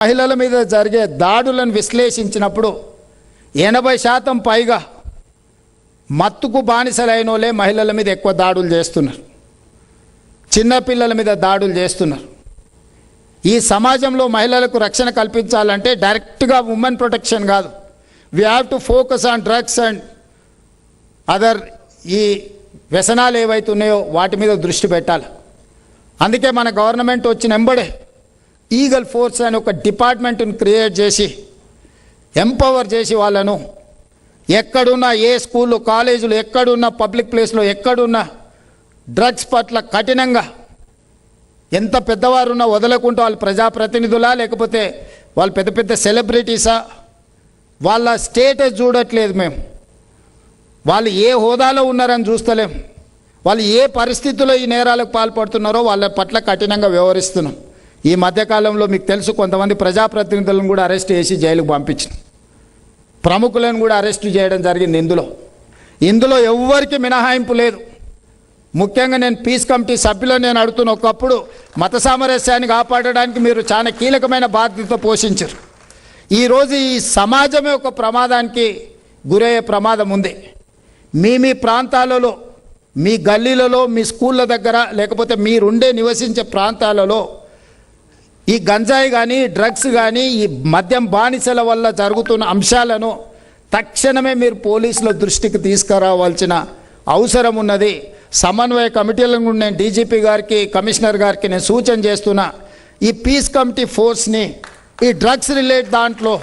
మహిళల మీద జరిగే దాడులను విశ్లేషించినప్పుడు 80% పైగా మత్తుకు బానిసలైనోలే మహిళల మీద ఎక్కువ దాడులు చేస్తున్నారు, చిన్నపిల్లల మీద దాడులు చేస్తున్నారు. ఈ సమాజంలో మహిళలకు రక్షణ కల్పించాలంటే డైరెక్ట్గా ఉమెన్ ప్రొటెక్షన్ కాదు, we have to focus on drugs and other ఈ వ్యసనాలు ఏవైతున్నాయో వాటి మీద దృష్టి పెట్టాలి. అందుకే మన గవర్నమెంట్ వచ్చిన వెంబడే ఈగల్ ఫోర్స్ అని ఒక డిపార్ట్మెంట్ని క్రియేట్ చేసి ఎంపవర్ చేసి వాళ్ళను ఎక్కడున్నా, ఏ స్కూళ్ళు కాలేజీలు ఎక్కడున్నా, పబ్లిక్ ప్లేస్లో ఎక్కడున్నా డ్రగ్స్ పట్ల కఠినంగా, ఎంత పెద్దవారున్నా వదలకుండా, వాళ్ళు ప్రజాప్రతినిధులా లేకపోతే వాళ్ళు పెద్ద పెద్ద సెలబ్రిటీసా, వాళ్ళ స్టేటస్ చూడట్లేదు మేము, వాళ్ళు ఏ హోదాలో ఉన్నారని చూస్తలేం, వాళ్ళు ఏ పరిస్థితుల్లో ఈ నేరాలకు పాల్పడుతున్నారో వాళ్ళ పట్ల కఠినంగా వ్యవహరిస్తున్నాం. ఈ మధ్యకాలంలో మీకు తెలుసు, కొంతమంది ప్రజాప్రతినిధులను కూడా అరెస్ట్ చేసి జైలుకు పంపించిన, ప్రముఖులను కూడా అరెస్ట్ చేయడం జరిగింది. ఇందులో ఎవ్వరికి మినహాయింపు లేదు. ముఖ్యంగా నేను పీస్ కమిటీ సభ్యులను నేను అడుగుతున్న, ఒకప్పుడు మత సామరస్యాన్ని కాపాడడానికి మీరు చాలా కీలకమైన బాధ్యత పోషించారు. ఈరోజు ఈ సమాజమే ఒక ప్రమాదానికి గురయ్యే ప్రమాదం ఉంది. మీ ప్రాంతాలలో, మీ గల్లీలలో, మీ స్కూళ్ళ దగ్గర, లేకపోతే మీరుండే నివసించే ప్రాంతాలలో ఈ గంజాయి కానీ, డ్రగ్స్ కానీ, ఈ మద్యం బానిసల వల్ల జరుగుతున్న అంశాలను తక్షణమే మీరు పోలీసుల దృష్టికి తీసుకురావాల్సిన అవసరం ఉన్నది. సమన్వయ కమిటీలను కూడా నేను డీజీపీ గారికి, కమిషనర్ గారికి నేను సూచన చేస్తున్నా, ఈ పీస్ కమిటీ ఫోర్స్ని ఈ డ్రగ్స్ రిలేట్ దాంట్లో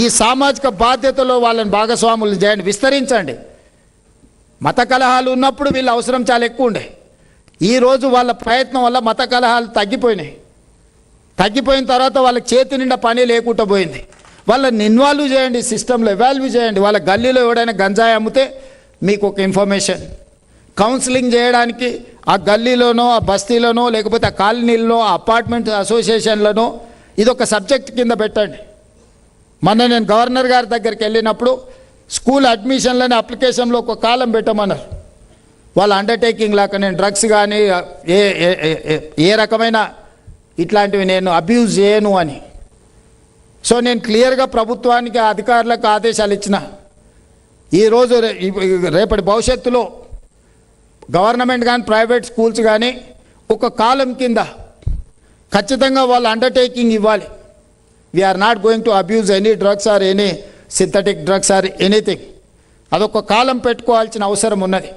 ఈ సామాజిక బాధ్యతలో వాళ్ళని భాగస్వాములు చేయండి, విస్తరించండి. మత కలహాలు ఉన్నప్పుడు వీళ్ళ అవసరం చాలా ఎక్కువ ఉండే. ఈరోజు వాళ్ళ ప్రయత్నం వల్ల మత కలహాలు తగ్గిపోయిన తర్వాత వాళ్ళకి చేతి నిండా పని లేకుండా పోయింది. వాళ్ళని ఇన్వాల్వ్ చేయండి, సిస్టంలో ఎవాల్వ్ చేయండి. వాళ్ళ గల్లీలో ఎవడైనా గంజాయి అమ్మితే మీకు ఒక ఇన్ఫర్మేషన్, కౌన్సిలింగ్ చేయడానికి ఆ గల్లీలోనో, ఆ బస్తీలోనో, లేకపోతే ఆ కాలనీల్లో, ఆ అపార్ట్మెంట్ అసోసియేషన్లను ఇదొక సబ్జెక్ట్ కింద పెట్టండి. మొన్న నేను గవర్నర్ గారి దగ్గరికి వెళ్ళినప్పుడు స్కూల్ అడ్మిషన్లని అప్లికేషన్లో ఒక కాలం పెట్టమన్నారు. వాళ్ళ అండర్టేకింగ్ లాగా నేను డ్రగ్స్ కానీ ఏ రకమైన ఇట్లాంటివి నేను అబ్యూజ్ చేయను అని. సో నేను క్లియర్గా ప్రభుత్వానికి, అధికారులకు ఆదేశాలు ఇచ్చిన. ఈరోజు రేపటి భవిష్యత్తులో గవర్నమెంట్ కానీ, ప్రైవేట్ స్కూల్స్ కానీ ఒక కాలం కింద ఖచ్చితంగా వాళ్ళు అండర్టేకింగ్ ఇవ్వాలి. We are not going to abuse any drugs or any synthetic drugs or anything. అదొక కాలం పెట్టుకోవాల్సిన అవసరం ఉన్నది.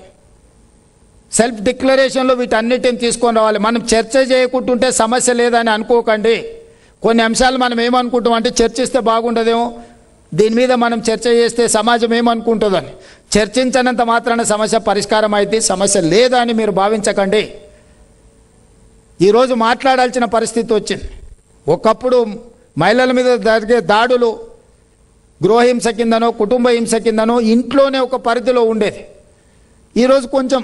సెల్ఫ్ డిక్లరేషన్లో వీటన్నిటిని తీసుకొని రావాలి. మనం చర్చ చేయకుంటుంటే సమస్య లేదని అనుకోకండి. కొన్ని అంశాలు మనం ఏమనుకుంటాం అంటే, చర్చిస్తే బాగుండదేమో, దీని మీద మనం చర్చ చేస్తే సమాజం ఏమనుకుంటుందని. చర్చించనంత మాత్రాన సమస్య పరిష్కారం అయితే సమస్య లేదని మీరు భావించకండి. ఈరోజు మాట్లాడాల్సిన పరిస్థితి వచ్చింది. ఒకప్పుడు మహిళల మీద జరిగే దాడులు గృహహింస కిందనో, కుటుంబ హింస కిందనో ఇంట్లోనే ఒక పరిధిలో ఉండేది. ఈరోజు కొంచెం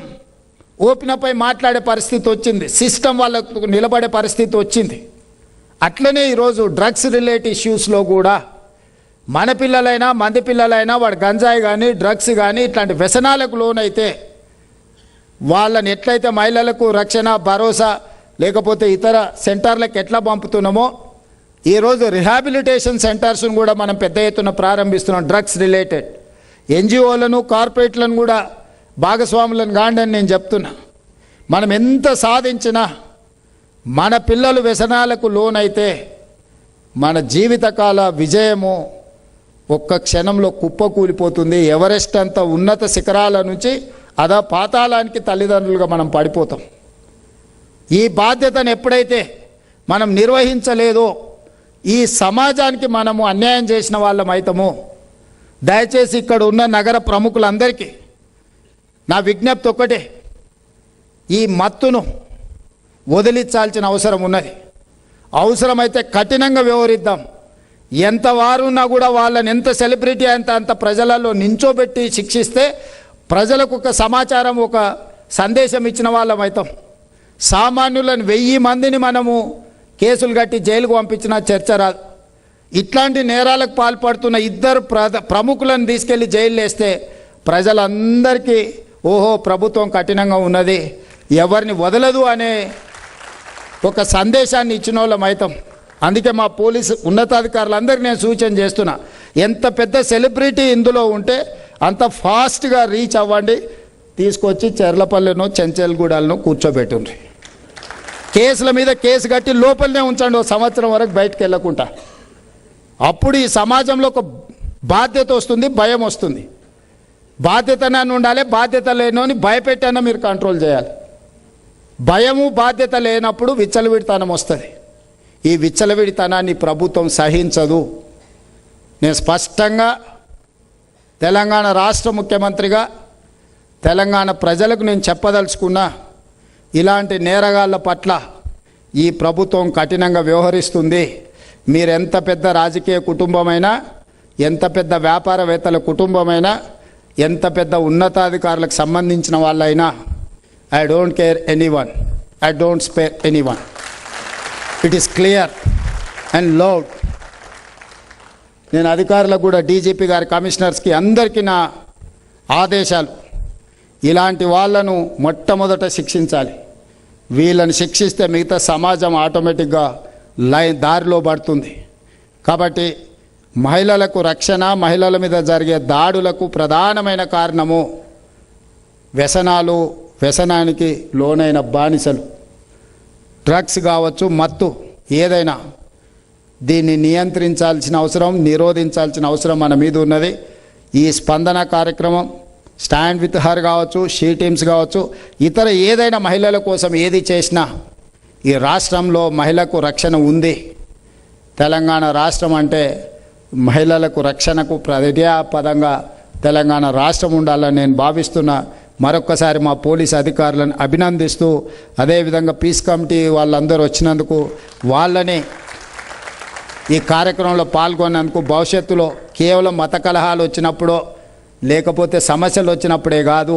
ఓపెనపై మాట్లాడే పరిస్థితి వచ్చింది, సిస్టమ్ వాళ్ళకు నిలబడే పరిస్థితి వచ్చింది. అట్లనే ఈరోజు డ్రగ్స్ రిలేటెడ్ ఇష్యూస్లో కూడా మన పిల్లలైనా, మంది పిల్లలైనా వాడు గంజాయి కానీ, డ్రగ్స్ కానీ ఇట్లాంటి వ్యసనాలకు లోనైతే వాళ్ళని ఎట్లయితే మహిళలకు రక్షణ, భరోసా లేకపోతే ఇతర సెంటర్లకు ఎట్లా పంపుతున్నామో, ఈరోజు రిహాబిలిటేషన్ సెంటర్స్ను కూడా మనం పెద్ద ఎత్తున ప్రారంభిస్తున్నాం. డ్రగ్స్ రిలేటెడ్ ఎన్జిఓలను, కార్పొరేట్లను కూడా భాగస్వాములను కాండని నేను చెప్తున్నా. మనం ఎంత సాధించినా మన పిల్లలు వ్యసనాలకు లోనైతే మన జీవితకాల విజయము ఒక్క క్షణంలో కుప్పకూలిపోతుంది. ఎవరెస్ట్ అంత ఉన్నత శిఖరాల నుంచి అదా పాతాళానికి తల్లిదండ్రులుగా మనం పడిపోతాం. ఈ బాధ్యతను ఎప్పుడైతే మనం నిర్వహించలేదో ఈ సమాజానికి మనము అన్యాయం చేసిన వాళ్ళం అవుతాము. దయచేసి ఇక్కడ ఉన్న నగర ప్రముఖులందరికీ నా విజ్ఞప్తి ఒక్కటే, ఈ మత్తును వదిలించాల్సిన అవసరం ఉన్నది. అవసరమైతే కఠినంగా వ్యవహరిద్దాం. ఎంత వారున్నా కూడా వాళ్ళని ఎంత సెలబ్రిటీ అంత ప్రజలలో నించోబెట్టి శిక్షిస్తే ప్రజలకు ఒక సమాచారం, ఒక సందేశం ఇచ్చిన వాళ్ళం అవుతాం. సామాన్యులను 1000 మందిని మనము కేసులు కట్టి జైలుకు పంపించిన చర్చ రాదు. ఇట్లాంటి నేరాలకు పాల్పడుతున్న 2 ప్రముఖులను తీసుకెళ్లి జైలు వేస్తే ప్రజలందరికీ ఓహో ప్రభుత్వం కఠినంగా ఉన్నది, ఎవరిని వదలదు అనే ఒక సందేశాన్ని ఇచ్చిన వాళ్ళం అవుతాం. అందుకే మా పోలీసు ఉన్నతాధికారులందరికీ నేను సూచన చేస్తున్నా, ఎంత పెద్ద సెలబ్రిటీ ఇందులో ఉంటే అంత ఫాస్ట్గా రీచ్ అవ్వండి, తీసుకొచ్చి చెర్లపల్లెనో చెంచల్గూడలను కూర్చోబెట్టుండ్రి, కేసుల మీద కేసు కట్టి లోపలనే ఉంచండి, 1 సంవత్సరం వరకు బయటకు వెళ్ళకుండా. అప్పుడు ఈ సమాజంలో ఒక బాధ్యత వస్తుంది, భయం వస్తుంది. బాధ్యతనని ఉండాలి, బాధ్యత లేనోని భయపెట్టైనా మీరు కంట్రోల్ చేయాలి. భయము బాధ్యత లేనప్పుడు విచ్చలవిడితనం వస్తుంది. ఈ విచ్చలవిడితనాన్ని ప్రభుత్వం సహించదు. నేను స్పష్టంగా తెలంగాణ రాష్ట్ర ముఖ్యమంత్రిగా తెలంగాణ ప్రజలకు నేను చెప్పదలుచుకున్నా, ఇలాంటి నేరగాళ్ళ పట్ల ఈ ప్రభుత్వం కఠినంగా వ్యవహరిస్తుంది. మీరెంత పెద్ద రాజకీయ కుటుంబమైనా, ఎంత పెద్ద వ్యాపారవేత్తల కుటుంబమైనా, ఎంత పెద్ద ఉన్నతాధికారులకు సంబంధించిన వాళ్ళైనా, I don't care anyone, I don't spare anyone. It is clear and loud. నేను అధికారులకు కూడా, డీజీపీ గారి, కమిషనర్స్కి అందరికీ నా ఆదేశాలు, ఇలాంటి వాళ్ళను మొట్టమొదట శిక్షించాలి. వీళ్ళని శిక్షిస్తే మిగతా సమాజం ఆటోమేటిక్గా దారిలో పడుతుంది. కాబట్టి మహిళలకు రక్షణ, మహిళల మీద జరిగే దాడులకు ప్రధానమైన కారణము వ్యసనాలు, వ్యసనానికి లోనైన బానిసలు. డ్రగ్స్ కావచ్చు, మత్తు ఏదైనా, దీన్ని నియంత్రించాల్సిన అవసరం, నిరోధించాల్సిన అవసరం మన మీద ఉన్నది. ఈ స్పందన కార్యక్రమం, స్టాండ్ విత్ హర్ కావచ్చు, షీ టీమ్స్ కావచ్చు, ఇతర ఏదైనా మహిళల కోసం ఏది చేసినా ఈ రాష్ట్రంలో మహిళకు రక్షణ ఉంది. తెలంగాణ రాష్ట్రం అంటే మహిళలకు రక్షణకు పదంగా తెలంగాణ రాష్ట్రం ఉండాలని నేను భావిస్తున్నా. మరొక్కసారి మా పోలీస్ అధికారులను అభినందిస్తూ, అదేవిధంగా పీస్ కమిటీ వాళ్ళందరూ వచ్చినందుకు, వాళ్ళని ఈ కార్యక్రమంలో పాల్గొన్నందుకు, భవిష్యత్తులో కేవలం మత కలహాలు వచ్చినప్పుడో లేకపోతే సమస్యలు వచ్చినప్పుడే కాదు,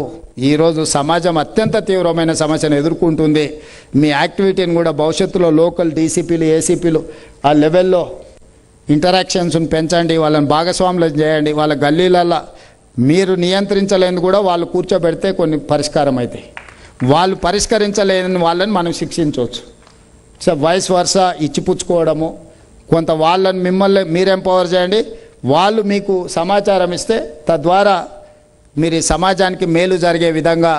ఈరోజు సమాజం అత్యంత తీవ్రమైన సమస్యను ఎదుర్కొంటుంది. మీ యాక్టివిటీని కూడా భవిష్యత్తులో లోకల్ డీసీపీలు, ఏసీపీలు ఆ లెవెల్లో ఇంటరాక్షన్స్ని పెంచండి, వాళ్ళని భాగస్వాములు చేయండి. వాళ్ళ గల్లీలల్లో మీరు నియంత్రించలేని కూడా వాళ్ళు కూర్చోబెడితే కొన్ని పరిష్కారం అవుతాయి. వాళ్ళు పరిష్కరించలేని వాళ్ళని మనం శిక్షించవచ్చు. సో వైస్ వర్స ఇచ్చిపుచ్చుకోవడము, కొంత వాళ్ళని మిమ్మల్ని మీరు ఎంపవర్ చేయండి, వాళ్ళు మీకు సమాచారం ఇస్తే తద్వారా మీరు ఈ సమాజానికి మేలు జరిగే విధంగా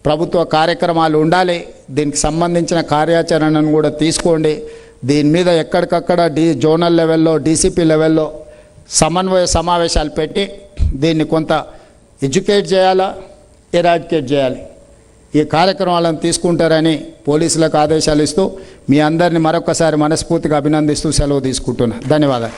ప్రభుత్వ కార్యక్రమాలు ఉండాలి. దీనికి సంబంధించిన కార్యాచరణను కూడా తీసుకోండి. దీని మీద ఎక్కడికక్కడ జోనల్ లెవెల్లో, డీసీపీ లెవెల్లో సమన్వయ సమావేశాలు పెట్టి దీన్ని కొంత ఎడ్యుకేట్ చేయాలా, ఎరాడికేట్ చేయాలి. ఈ కార్యక్రమాలను తీసుకుంటారని పోలీసులకు ఆదేశాలు ఇస్తూ మీ అందరినీ మరొకసారి మనస్ఫూర్తిగా అభినందిస్తూ సెలవు తీసుకుంటున్నా. ధన్యవాదాలు.